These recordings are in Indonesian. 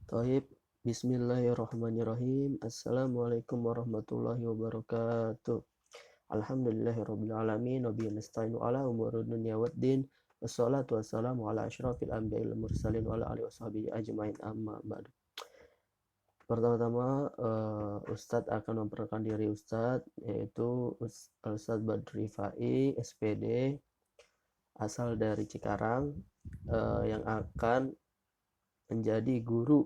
Taib, Bismillahirrahmanirrahim. Assalamualaikum warahmatullahi wabarakatuh. Alhamdulillahirabbil alamin wa bihi nasta'inu ala umuri dunya waddin. Wassalatu wassalamu ala asyrafil anbiya'i wal mursalin wa ala alihi washabihi ajmain amma ba'du. Pertama-tama Ustadz akan memperkenalkan diri Ustadz, yaitu Ustadz Badri Fai, SPD, asal dari Cikarang, yang akan menjadi guru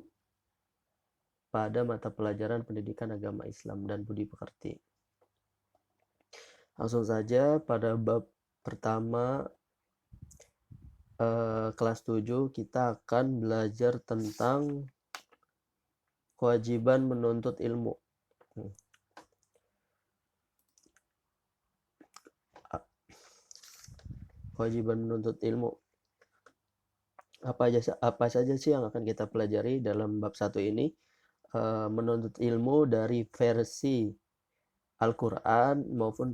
pada mata pelajaran pendidikan agama Islam dan budi pekerti. Langsung saja pada bab pertama kelas 7 kita akan belajar tentang kewajiban menuntut ilmu. Kewajiban menuntut ilmu. Apa saja sih yang akan kita pelajari dalam bab 1 ini? Menuntut ilmu dari versi Al-Quran maupun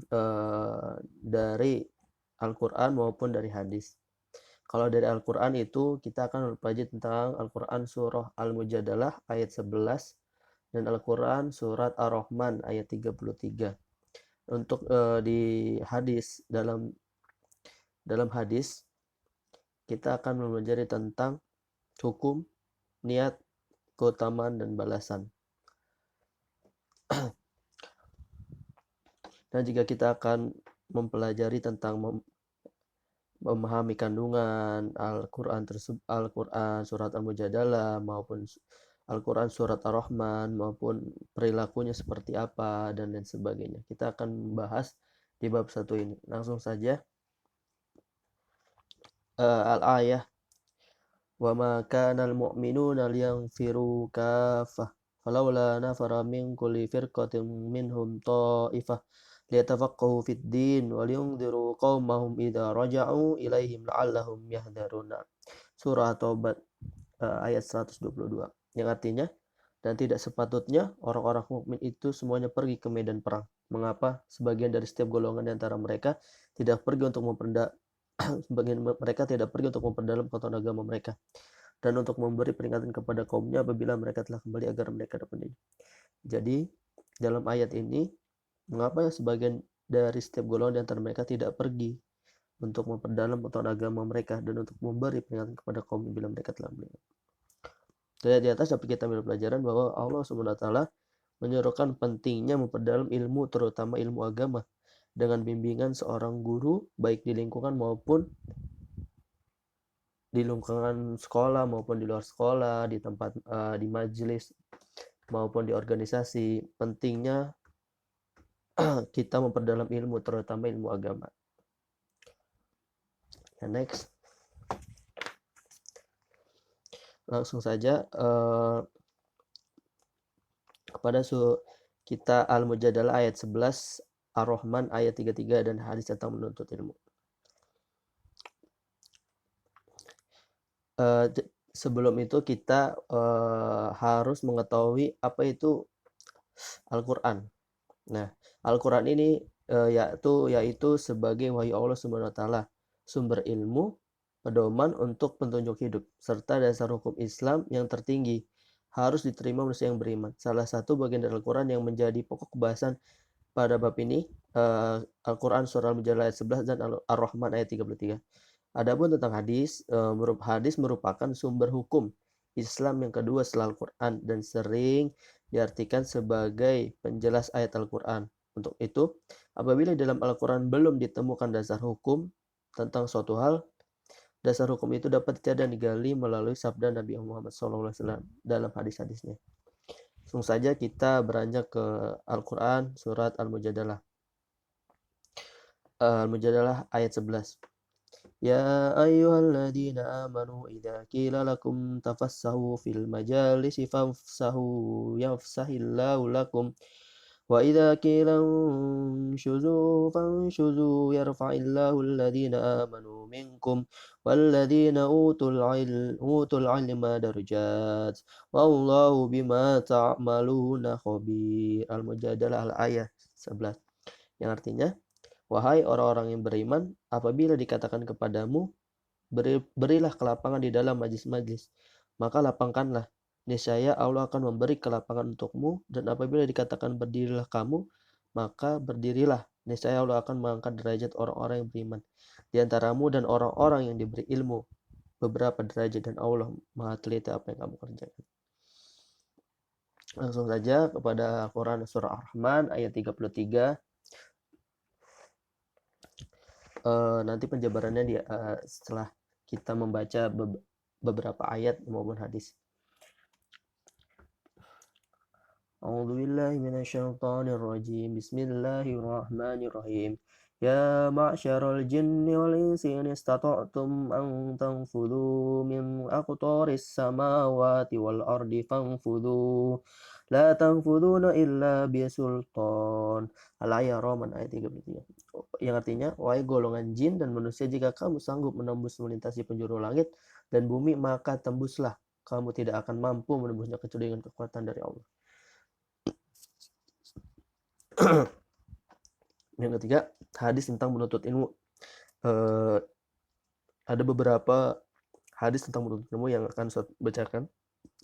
dari Al-Quran maupun dari hadis. Kalau dari Al-Quran itu kita akan belajar tentang Al-Quran surah Al-Mujadalah ayat 11 dan Al-Quran surat Ar-Rahman ayat 33. Untuk di hadis, dalam hadis kita akan mempelajari tentang hukum, niat, keutamaan, dan balasan. Dan jika kita akan mempelajari tentang memahami kandungan Al-Quran surat Al-Mujadalah maupun Al-Quran surat Ar-Rahman maupun perilakunya seperti apa dan lain sebagainya. Kita akan membahas di bab 1 ini. Langsung saja. Al-ayah. Wa ma kana al-mu'minuna liyanfiru kaffah falawla nafara min kulli firqatin minhum ta'ifah liyatafaqahu fid din wa liyunziru qaumahum idza raja'u ilaihim la'allahum yahdharuna. Surah Taubat ayat 122. Yang artinya, dan tidak sepatutnya orang-orang mukmin itu semuanya pergi ke medan perang. Mengapa? Sebagian dari setiap golongan di antara mereka tidak pergi untuk sebagian mereka tidak pergi untuk memperdalam keutamaan agama mereka dan untuk memberi peringatan kepada kaumnya apabila mereka telah kembali agar mereka dapat hidup. Jadi dalam ayat ini, mengapa sebagian dari setiap golongan di antara mereka tidak pergi untuk memperdalam keutamaan agama mereka dan untuk memberi peringatan kepada kaum bila mereka telah meninggal. Dari di atas dapat kita ambil pelajaran bahwa Allah SWT menyuruhkan pentingnya memperdalam ilmu, terutama ilmu agama, dengan bimbingan seorang guru baik di lingkungan maupun di lingkungan sekolah maupun di luar sekolah, di tempat di majelis maupun di organisasi. Pentingnya kita memperdalam ilmu, terutama ilmu agama. Next, langsung saja kepada kita Al-Mujadalah ayat 11, Ar-Rahman ayat 33 dan hadis tentang menuntut ilmu. Sebelum itu kita harus mengetahui apa itu Al-Quran. Nah, Al-Quran ini yaitu sebagai wahyu Allah SWT, sumber ilmu, pedoman untuk petunjuk hidup, serta dasar hukum Islam yang tertinggi harus diterima manusia yang beriman. Salah satu bagian dari Al-Quran yang menjadi pokok bahasan pada bab ini Al-Quran surah Al-Mujadalah ayat 11 dan Ar-Rahman ayat 33. Adapun tentang hadis, hadis merupakan sumber hukum Islam yang kedua setelah Al-Quran dan sering diartikan sebagai penjelas ayat Al-Quran. Untuk itu, apabila dalam Al-Quran belum ditemukan dasar hukum tentang suatu hal, dasar hukum itu dapat dicari dan digali melalui sabda Nabi Muhammad SAW dalam hadis-hadisnya. Langsung saja kita beranjak ke Al-Quran surat Al-Mujadalah. Al-Mujadalah ayat 11. Ya ayyuhalladzina amanu idza qila lakum tafassahu fil majalisi fafsahu yafsahillahu lakum wa idza qila unshuzu fanshuzu yarfa'illahu alladhina amanu minkum walladzina utul ilma darajat wallahu bima ta'maluna khabir. Al-Mujadalah al-ayat 11. Yang artinya, wahai orang-orang yang beriman, apabila dikatakan kepadamu, berilah kelapangan di dalam majlis-majlis, maka lapangkanlah. niscaya Allah akan memberi kelapangan untukmu, dan apabila dikatakan berdirilah kamu, maka berdirilah. Niscaya Allah akan mengangkat derajat orang-orang yang beriman di antaramu dan orang-orang yang diberi ilmu beberapa derajat, dan Allah Maha teliti apa yang kamu kerjakan. Langsung saja kepada Quran surah Ar-Rahman ayat 33. Nanti penjabarannya setelah kita membaca beberapa ayat maupun hadis. A'udzu billahi minasyaitonir rajim. Bismillahirrahmanirrahim. Ya ma'syaral jinni wal insi in istata'tum an tanfudhu min aqtaris samawati wal ardi fanfudhu. La tanfuduna illa bisultan. Al-ayat Rahman ayat 33. Yang artinya, wahai golongan jin dan manusia, jika kamu sanggup menembus melintasi penjuru langit dan bumi, maka tembuslah. Kamu tidak akan mampu menembusnya kecuali dengan kekuatan dari Allah. Yang ketiga, hadis tentang menuntut ilmu. Ada beberapa hadis tentang menuntut ilmu yang akan saya bacakan,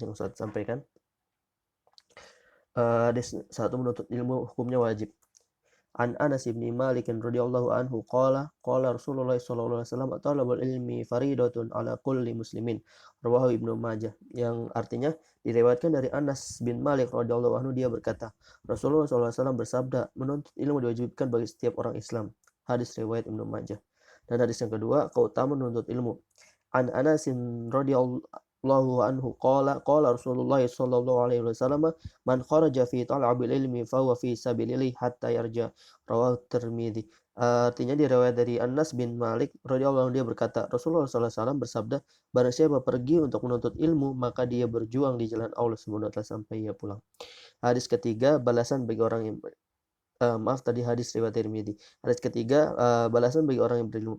yang saya sampaikan. Hadis 1, menuntut ilmu hukumnya wajib. An Anas bin Malik radhiyallahu anhu qala Rasulullah sallallahu alaihi wasallam talabul ilmi faridatun ala kulli muslimin, rawahu Ibnu Majah. Yang artinya, diriwayatkan dari Anas bin Malik radhiyallahu anhu, dia berkata, Rasulullah sallallahu alaihi wasallam bersabda, menuntut ilmu diwajibkan bagi setiap orang Islam. Hadis riwayat Ibnu Majah. Dan hadis yang kedua, keutamaan menuntut ilmu. An Anas radhiyallahu anhu qala Rasulullah sallallahu alaihi wasallam, man kharaja fi talabil ilmi fa huwa fi sabilillah hatta yarja, rawahu Tirmidzi. Artinya diriwayat dari Anas bin Malik radhiyallahu anhu, dia berkata, Rasulullah sallallahu alaihi wasallam bersabda, barang siapa pergi untuk menuntut ilmu, maka dia berjuang di jalan Allah Subhanahu wa taala sampai ia pulang. Hadis ketiga, balasan bagi orang yang hadis riwayat Tirmidzi. Hadis ketiga, balasan bagi orang yang berilmu.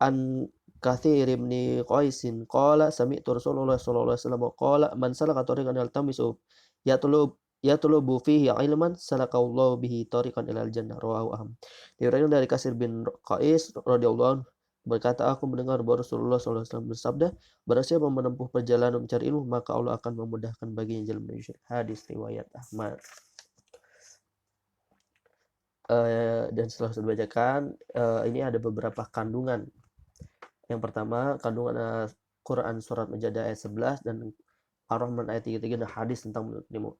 An Katsir bin Qaisin qala sami'tu Rasulullah sallallahu alaihi wasallam qala man salaka tariqan yaltamisu yatlubu fihi ilman salakallahu bihi tariqan ilal jannah, rawahu Ahmad. Diriwayatkan dari Katsir bin Qais radhiyallahu anhu berkata, aku mendengar bahwa Rasulullah sallallahu alaihi wasallam bersabda, barang siapa menempuh perjalanan mencari ilmu, maka Allah akan memudahkan baginya jalan menuju. Hadis riwayat Ahmad. Dan setelah saya bacakan, ini ada beberapa kandungan. Yang pertama, kandungan Quran surat Majadah ayat 11 dan Ar-Rahman ayat 33 dan hadis tentang menuntut ilmu.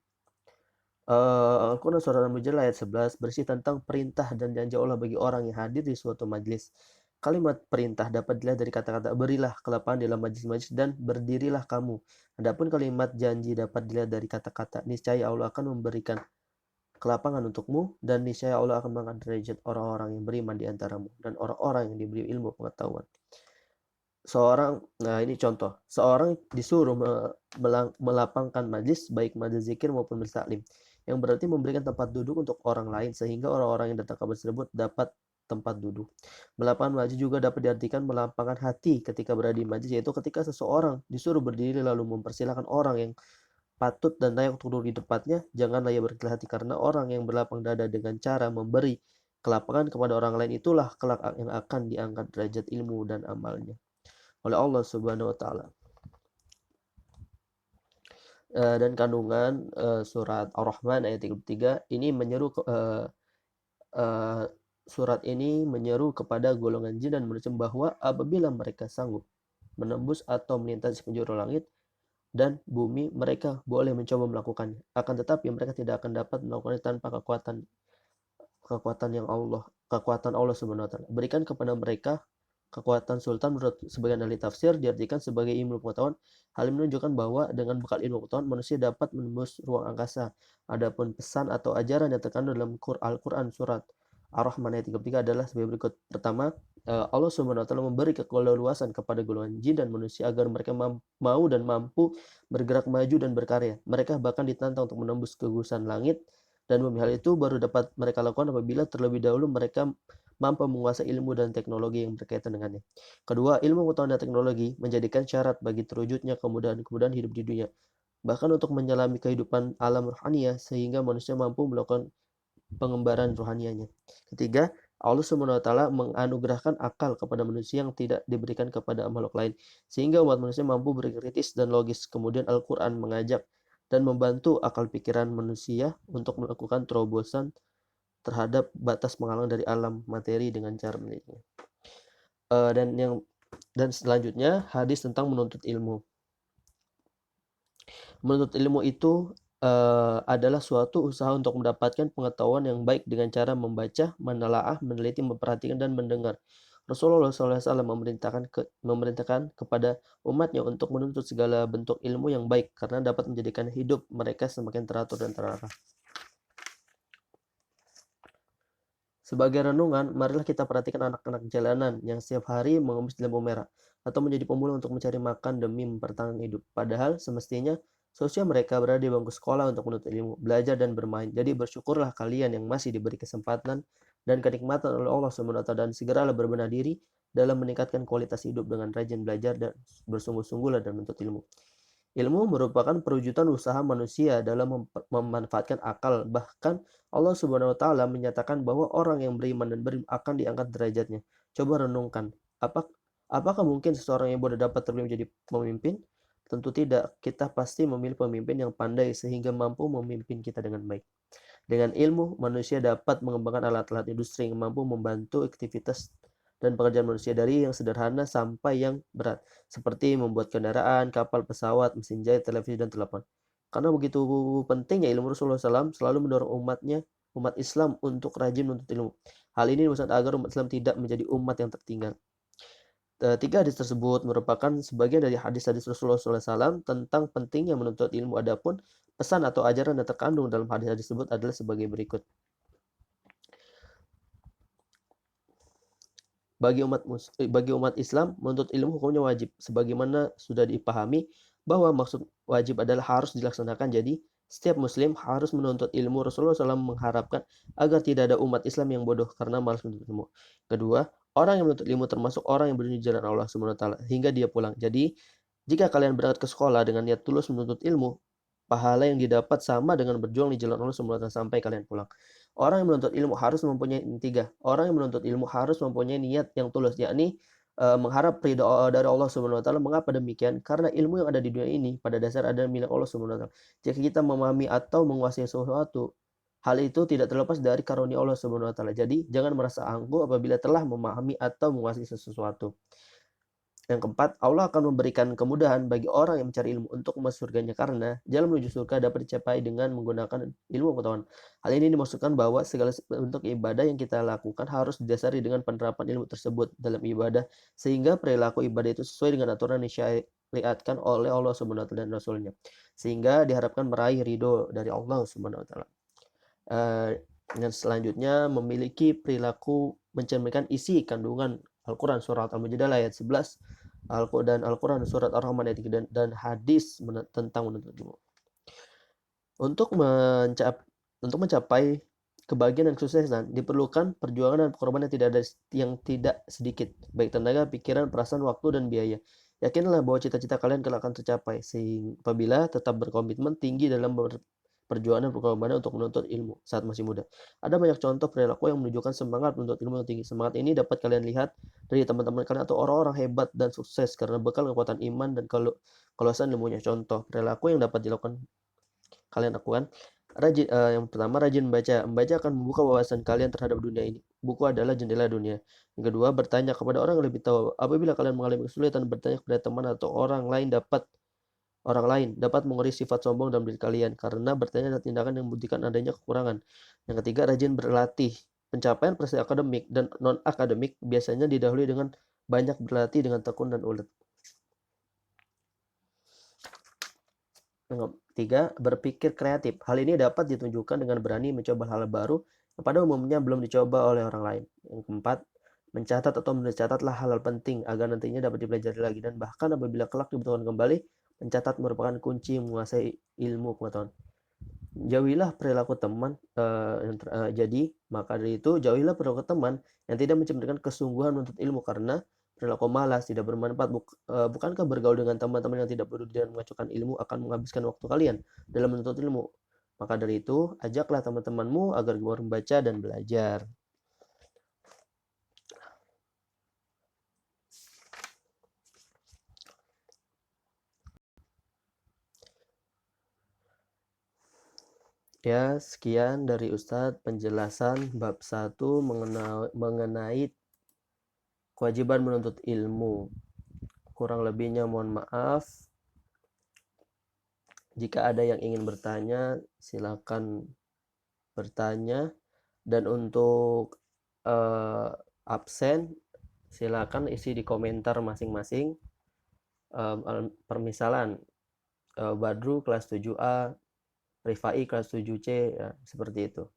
Al-Quran surat Al-Mujadlah ayat 11 berisi tentang perintah dan janji Allah bagi orang yang hadir di suatu majlis. Kalimat perintah dapat dilihat dari kata-kata berilah kelapangan dalam majlis-majlis dan berdirilah kamu. Adapun kalimat janji dapat dilihat dari kata-kata niscaya Allah akan memberikan kelapangan untukmu, dan niscaya Allah akan mengangkat derajat orang-orang yang beriman di antaramu dan orang-orang yang diberi ilmu pengetahuan. Ini contoh, seorang disuruh melapangkan majlis, baik majlis zikir maupun majlis taklim, yang berarti memberikan tempat duduk untuk orang lain sehingga orang-orang yang datang ke majlis tersebut dapat tempat duduk. Melapangkan majlis juga dapat diartikan melapangkan hati ketika berada di majlis, yaitu ketika seseorang disuruh berdiri lalu mempersilahkan orang yang patut dan layak untuk duduk di tempatnya, janganlah ia berkecil hati, karena orang yang berlapang dada dengan cara memberi kelapangan kepada orang lain itulah kelak yang akan diangkat derajat ilmu dan amalnya oleh Allah Subhanahu wa taala. Dan kandungan surat Ar-Rahman ayat 33 ini menyeru surat ini menyeru kepada golongan jin dan manusia bahwa apabila mereka sanggup menembus atau melintasi penjuru langit dan bumi, mereka boleh mencoba melakukannya. Akan tetapi mereka tidak akan dapat melakukannya tanpa kekuatan Allah Subhanahu wa taala. Berikan kepada mereka kekuatan sultan. Menurut sebagian ahli tafsir diartikan sebagai ilmu pengetahuan. Hal ini menunjukkan bahwa dengan bekal ilmu pengetahuan manusia dapat menembus ruang angkasa. Adapun pesan atau ajaran yang terkandung dalam Al-Quran surat Ar-Rahman ayat 33 adalah sebagai berikut. Pertama, Allah Subhanahu wa taala memberi keleluasan kepada golongan jin dan manusia agar mereka mau dan mampu bergerak maju dan berkarya. Mereka bahkan ditantang untuk menembus kegugusan langit dan bumi. Hal itu baru dapat mereka lakukan apabila terlebih dahulu mereka mampu menguasai ilmu dan teknologi yang berkaitan dengannya. Kedua, ilmu pengetahuan dan teknologi menjadikan syarat bagi terwujudnya kemudahan-kemudahan hidup di dunia, bahkan untuk menyelami kehidupan alam rohaniah, sehingga manusia mampu melakukan pengembaraan rohanianya. Ketiga, Allah Subhanahu wa taala menganugerahkan akal kepada manusia yang tidak diberikan kepada makhluk lain, sehingga umat manusia mampu berkritis dan logis. Kemudian Al-Quran mengajak dan membantu akal pikiran manusia untuk melakukan terobosan terhadap batas penghalang dari alam materi dengan cara menelitinya. Dan selanjutnya hadis tentang menuntut ilmu. Menuntut ilmu itu adalah suatu usaha untuk mendapatkan pengetahuan yang baik dengan cara membaca, menelaah, meneliti, memperhatikan, dan mendengar. Rasulullah SAW memerintahkan kepada umatnya untuk menuntut segala bentuk ilmu yang baik karena dapat menjadikan hidup mereka semakin teratur dan terarah. Sebagai renungan, marilah kita perhatikan anak-anak jalanan yang setiap hari mengemis di lampu merah atau menjadi pemulung untuk mencari makan demi mempertahankan hidup. Padahal semestinya seusia mereka berada di bangku sekolah untuk menuntut ilmu, belajar dan bermain. Jadi bersyukurlah kalian yang masih diberi kesempatan dan kenikmatan oleh Allah SWT dan segeralah berbenah diri dalam meningkatkan kualitas hidup dengan rajin belajar dan bersungguh-sungguhlah dalam menuntut ilmu. Ilmu merupakan perwujudan usaha manusia dalam memanfaatkan akal. Bahkan Allah Subhanahu wa taala menyatakan bahwa orang yang beriman dan berilmu akan diangkat derajatnya. Coba renungkan, apakah mungkin seseorang yang bodoh dapat terpilih menjadi pemimpin? Tentu tidak. Kita pasti memilih pemimpin yang pandai sehingga mampu memimpin kita dengan baik. Dengan ilmu, manusia dapat mengembangkan alat-alat industri yang mampu membantu aktivitas dan pekerjaan manusia dari yang sederhana sampai yang berat, seperti membuat kendaraan, kapal, pesawat, mesin jahit, televisi, dan telepon. Karena begitu pentingnya ilmu, Rasulullah SAW selalu mendorong umat Islam untuk rajin menuntut ilmu. Hal ini dimaksud agar umat Islam tidak menjadi umat yang tertinggal. Tiga hadis tersebut merupakan sebagian dari hadis-hadis Rasulullah SAW tentang pentingnya menuntut ilmu. Adapun pesan atau ajaran yang terkandung dalam hadis-hadis tersebut adalah sebagai berikut. Bagi umat Islam, menuntut ilmu hukumnya wajib, sebagaimana sudah dipahami bahwa maksud wajib adalah harus dilaksanakan. Jadi, setiap muslim harus menuntut ilmu. Rasulullah SAW mengharapkan agar tidak ada umat Islam yang bodoh karena malas menuntut ilmu. Kedua, orang yang menuntut ilmu termasuk orang yang berjuang di jalan Allah Subhanahu wa taala hingga dia pulang. Jadi, jika kalian berangkat ke sekolah dengan niat tulus menuntut ilmu, pahala yang didapat sama dengan berjuang di jalan Allah Subhanahu wa taala sampai kalian pulang. Orang yang menuntut ilmu harus mempunyai tiga. Orang yang menuntut ilmu harus mempunyai niat yang tulus, yakni mengharap ridha dari Allah Subhanahu wa taala. Mengapa demikian? Karena ilmu yang ada di dunia ini pada dasar adalah milik Allah Subhanahu wa taala. Jika kita memahami atau menguasai sesuatu, hal itu tidak terlepas dari karunia Allah Subhanahu wa taala. Jadi, jangan merasa angkuh apabila telah memahami atau menguasai sesuatu. Yang keempat, Allah akan memberikan kemudahan bagi orang yang mencari ilmu untuk masuk surganya karena jalan menuju surga dapat dicapai dengan menggunakan ilmu pengetahuan. Hal ini dimaksudkan bahwa segala bentuk ibadah yang kita lakukan harus didasari dengan penerapan ilmu tersebut dalam ibadah sehingga perilaku ibadah itu sesuai dengan aturan yang disyariatkan oleh Allah Subhanahu wa taala dan Rasulnya. Sehingga diharapkan meraih ridho dari Allah Subhanahu wa taala. Dan selanjutnya memiliki perilaku mencerminkan isi kandungan Al-Quran surat Al-Mujadalah ayat 11 dan Al-Quran surat Ar-Rahman ayat 3 dan hadis tentang menuntut ilmu. Untuk mencapai kebahagiaan dan kesuksesan diperlukan perjuangan dan pengorbanan yang tidak sedikit, baik tenaga, pikiran, perasaan, waktu, dan biaya. Yakinlah bahwa cita-cita kalian kelak akan tercapai apabila tetap berkomitmen tinggi dalam perjuangan dan pengorbanan untuk menuntut ilmu saat masih muda. Ada banyak contoh perilaku yang menunjukkan semangat menuntut ilmu yang tinggi. Semangat ini dapat kalian lihat dari teman-teman kalian atau orang-orang hebat dan sukses karena bekal kekuatan iman dan keluasan ilmunya. Contoh perilaku yang dapat dilakukan kalian lakukan. Yang pertama, rajin membaca. Membaca akan membuka wawasan kalian terhadap dunia ini. Buku adalah jendela dunia. Yang kedua, bertanya kepada orang yang lebih tahu. Apabila kalian mengalami kesulitan, bertanya kepada teman atau orang lain dapat mengurangi sifat sombong dalam diri kalian karena bertanya adalah tindakan yang membuktikan adanya kekurangan. Yang ketiga, rajin berlatih. Pencapaian prestasi akademik dan non-akademik biasanya didahului dengan banyak berlatih dengan tekun dan ulet. Yang ketiga, berpikir kreatif. Hal ini dapat ditunjukkan dengan berani mencoba hal baru yang pada umumnya belum dicoba oleh orang lain. Yang keempat, mencatat atau mencatatlah hal-hal penting agar nantinya dapat dipelajari lagi dan bahkan apabila kelak dibutuhkan kembali, mencatat merupakan kunci menguasai ilmu pengetahuan. Jauhilah perilaku teman jadi maka dari itu jauhilah perilaku teman yang tidak mencerminkan kesungguhan menuntut ilmu karena perilaku malas tidak bermanfaat. Bukankah bergaul dengan teman-teman yang tidak peduli dan mengacukan ilmu akan menghabiskan waktu kalian dalam menuntut ilmu? Maka dari itu ajaklah teman-temanmu agar gemar membaca dan belajar. Ya, sekian dari Ustadz penjelasan bab 1 mengenai kewajiban menuntut ilmu. Kurang lebihnya mohon maaf. Jika ada yang ingin bertanya, silakan bertanya. Dan untuk absen, silakan isi di komentar masing-masing. Permisalan Badru kelas 7A, Rifai kelas 7C, ya, seperti itu.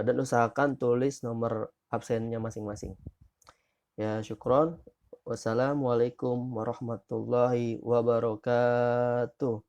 Dan usahakan tulis nomor absennya masing-masing. Ya, syukron. Wassalamualaikum warahmatullahi wabarakatuh.